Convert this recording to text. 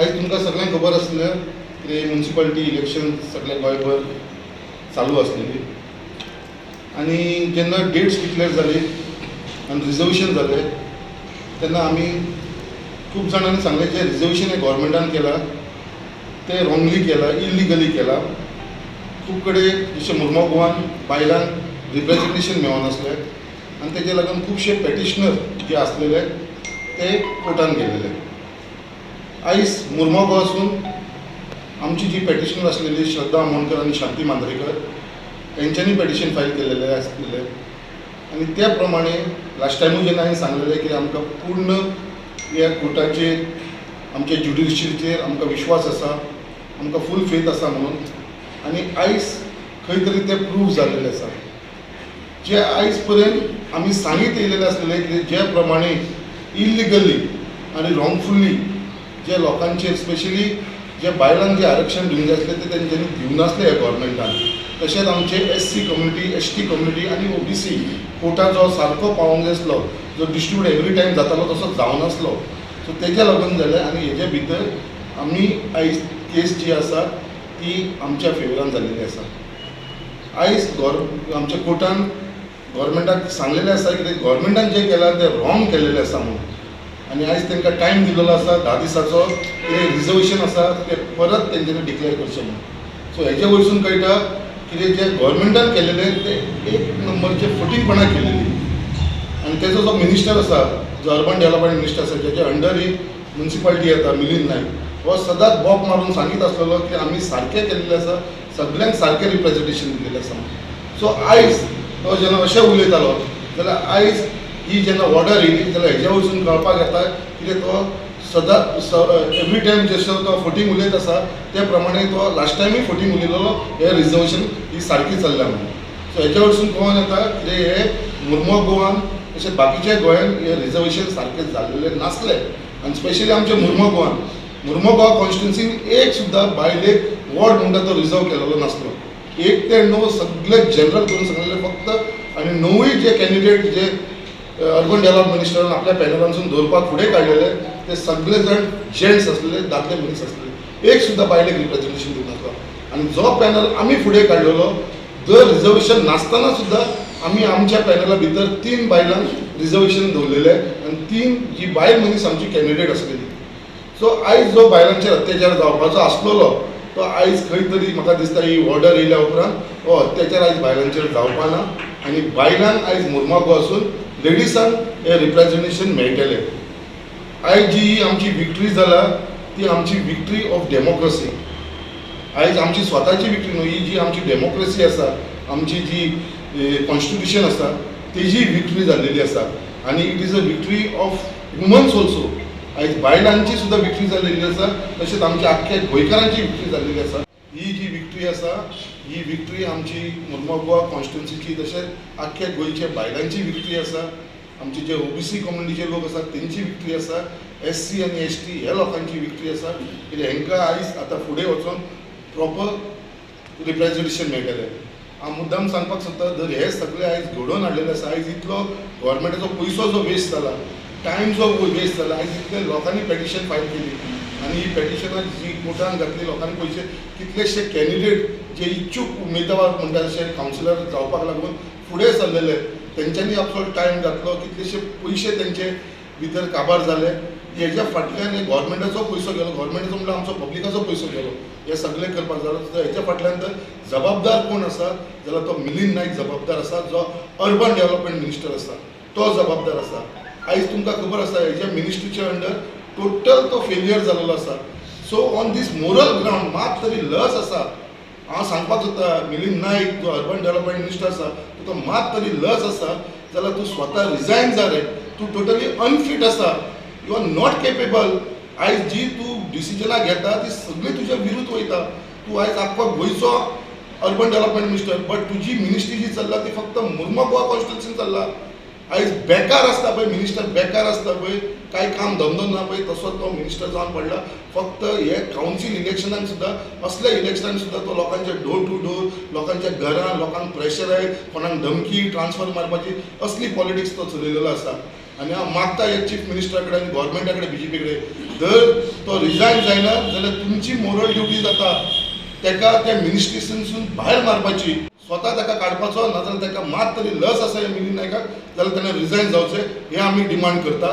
आज तुमकां सगळ्यांक खबर आसलें की म्युनिसिपालिटी इलेक्शन सगळे गोंयभर चालू आसलेली आनी जेन्ना डेट्स डिक्लेअर जाली आनी रिजर्वेशन जालें तेन्ना आमी खूब जाणांनी सांगलें जे रिजर्वेशन हे गोवोरमेंटान केलां ते रॉंगली केलां, इलिगली केलां. खूब कडेन जशें मुर्मगांवान गोवान बायलांक रिप्रेझेंटेशन मेळनासलें आनी तेजे लागून खुबशे पेटिशनर जे आसलेले ते कोर्टान गेलेले. आयज मुर्मगांव वचून आमची जी पेटिशनर आसलेली श्रद्धा आमोणकर आनी शांती मांद्रेकर तेंच्यांनी पेटिशन फायल केलेले आसलेले आनी त्या प्रमाणे लास्ट टायमूय जेन्ना हांवें सांगलेलें की आमकां पूर्ण ह्या कोर्टाचेर आमच्या ज्युडिशियरीचेर आमकां विश्वास आसा, आमकां फूल फेथ आसा म्हणून. आनी आयज खंय तरी ते प्रूव जाल्लेले आसा. जे आयज पर्यंत आमी सांगीत येयलेले आसलेले की ज्या प्रमाणे इलिगली आनी रॉंगफुल्ली जे लोकांचेर स्पेशली जे बायलांक जे आरक्षण दिवंक जाय आसलें ते तेंच्यांनी दिवनासलें ह्या गोवोरमेंटान. तशेंच आमचे SC कम्युनिटी, ST कम्युनिटी आनी OBC कोर्टाचो सारको पावोंक जाय आसलो, जो डिस्ट्रीब्यूट एवरी टायम जातालो तसो जावनासलो. सो तेज्या लागून जालें आनी हेजे भितर आमी आयज केस जी आसा ती आमच्या फेवरान जाल्लेली आसा. आयज आमच्या कोर्टान गोवोरमेंटाक सांगलेलें आसा की गोवोरमेंटान जें केलां तें रॉंग केलेलें आसा म्हणून. आनी आयज तांकां टायम दिलेलो आसा 10 दिसाचो कितें रिजर्वेशन आसा तें परत तेंच्यांनी डिक्लेअर करचें म्हणून. सो हेजे वयरसून कळटा कितें जें गोवोरमेंटान केलेलें तें एक नंबरचें फटींगपणां केलेली. आनी तेजो जो मिनिस्टर आसा, जो अर्बन डेव्हलपमेंट मिनिस्टर आसा, जेच्या अंडर ही म्युनिसिपालिटी येता मिलिंद नायक, हो सदांच बोप मारून सांगीत आसलेलो की आमी सारकें केल्लें आसा, सगळ्यांक सारकें रिप्रेझेंटेशन दिल्लें आसा. सो आयज तो जेन्ना अशें उलयतालो जाल्यार आयज ही जेन्ना ऑर्डर येयली जाल्यार हेजे वयरसून कळपाक येता कितें तो सदांच एवरी टायम जसो तो फटींग उलयत आसा त्या प्रमाणे तो लास्ट टायमूय फटींग उलयलेलो हे रिजर्वेशन ही सारकी चल्ल्या म्हणून. सो हेजे वयरसून कळोन येता कितें हे मुर्मगांव गोवान अशें बाकीच्या गोंयान हे रिजर्वेशन सारकें जाल्लेलें नासलें. आनी स्पेशली आमच्या मुर्मगांव कॉन्स्टिट्युन्सीन एक सुद्दां बायलेक वॉर्ड म्हणटा तो रिजर्व केलेलो नासलो. 1 ते 9 सगळे जनरल करून सांगलेले फक्त. आनी 9 जे कॅन्डिडेट जे अर्बन डेव्हलपमेंट मिनिस्टरान आपल्या पॅनलांसून दवरपाक फुडें काडलेले ते सगळे जाण जेंट्स आसलेले, दादले मनीस आसलेले. एक सुद्दां बायलेक रिप्रेझेंटेशन दिवंक नासलो. आनी जो पॅनल आमी फुडें काडलेलो जर रिजर्वेशन नासतना सुद्दां आमी आमच्या पॅनला भितर 3 बायलांक रिजर्वेशन दवरलेले आनी 3 जी बायल मनीस आमची कॅन्डिडेट आसलेली. सो आयज जो बायलांचेर अत्याचार जावपाचो आसलेलो तो आयज खंय तरी म्हाका दिसता ही ऑर्डर येयल्या उपरांत हो अत्याचार आयज बायलांचेर जावपा ना आनी बायलांक आयज मुर्मगांव वचून लेडिसांक हे रिप्रेझेंटेशन मेळटलें. आयज जी आमची विक्ट्री जाला ती आमची विक्ट्री ऑफ डेमोक्रेसी. आयज आमची स्वताची विक्ट्री न्हू, ही जी आमची डेमोक्रेसी आसा, आमची जी कॉन्स्टिट्युशन आसा तेजी विक्ट्री जाल्लेली आसा. आनी it is a victory of womans also. आयज बायलांची सुद्दां विक्ट्री जाल्लेली आसा, तशेंच आमच्या आख्ख्या गोंयकारांची विक्ट्री जाल्लेली आसा. ही जी विक्ट्री आसा ही विक्ट्री आमची मुर्मगांव कॉन्स्टिट्युन्सीची तशेंच आख्ख्या गोंयच्या बायलांची विक्ट्री आसा. आमचे जे OBC कम्युनिटीचे लोक आसात तेंची विक्ट्री आसा. SC आनी ST ह्या लोकांची विक्ट्री आसा. कित्याक हेंकां आयज आतां फुडें वचून प्रॉपर रिप्रेझेंटेशन मेळटलें. हांव मुद्दाम सांगपाक सोदता जर हे सगळे आयज घडोवन हाडलेले आसा, आयज इतलो गोवोरमेंटाचो पयसो जो वेस्ट जाला, टायम जो वेस्ट जाला, आयज इतले लोकांनी पेटिशन फायल केली आनी ही पेटिशनां जी कोर्टान घातली, लोकांनी पयशे कितलेशे कॅन्डिडेट जे इच्छूक उमेदवार म्हणटा तशे कावन्सिलर जावपाक लागून फुडें सरलेले तेंच्यांनी आपलो टायम घातलो, कितलेशे पयशे तेंचे भितर काबार जाले. हेज्या फाटल्यान हे गोवोरमेंटाचो पयसो गेलो, गोवोरमेंटाचो म्हणल्यार आमचो पब्लिकाचो पयसो गेलो हे सगळें करपाक जालो. हेच्या फाटल्यान तर जबाबदार कोण आसा जाल्यार तो मिलिंद नायक जबाबदार आसा, जो अर्बन डेव्हलपमेंट मिनिस्टर आसा तो जबाबदार आसा. आयज तुमकां खबर आसा हेज्या मिनिस्ट्रीच्या अंडर टोटल तो फेलियर जाल्लो आसा. So on this moral ground मात तरी लज आसा. हांव सांगपाक सोदता मिलिंद नायक जो अर्बन डेव्हलपमेंट मिनिस्टर आसा तो मात तरी लज आसा जाल्यार तूं स्वता रिजायन जा रे. तूं टोटली अनफीट आसा. You are not capable. आयज जी तूं डिसिजनां घेता ती सगळी तुज्या विरुद्ध वयता. तूं आयज आख्खो गोंयचो अर्बन डेव्हलपमेंट मिनिस्टर, बट तुजी मिनिस्ट्री जी चल्ला ती फक्त मुर्मगांव कॉन्स्टिट्युन्सीन चल्ला. आयज बेकार आसता पळय मिनिस्टर, बेकार आसता पळय, कांय काम धंदो ना पळय, तसो तो मिनिस्टर जावन पडला. फक्त हे कावन्सील इलेक्शनाक सुद्दां असल्या इलेक्शनाक सुद्दां तो लोकांचे डोर टू डोर, लोकांच्या घरां, लोकांक प्रेशरायज, कोणाक धमकी ट्रान्सफर मारपाची असली पॉलिटिक्स तो चलयलेलो आसा. आनी हांव मागता हे चीफ मिनिस्टरा कडेन आनी गोवोरमेंटा कडेन BJP कडेन जर तो रिजायन जायना जाल्यार तुमची मोरल ड्युटी जाता ताका त्या मिनिस्ट्रेशनसून भायर मारपाची, स्वता ताका काडपाचो, नाजाल्यार ताका मात तरी लस आसा ह्या मिली नायकाक जाल्यार ताणें रिजायन जावचें हें आमी डिमांड करता.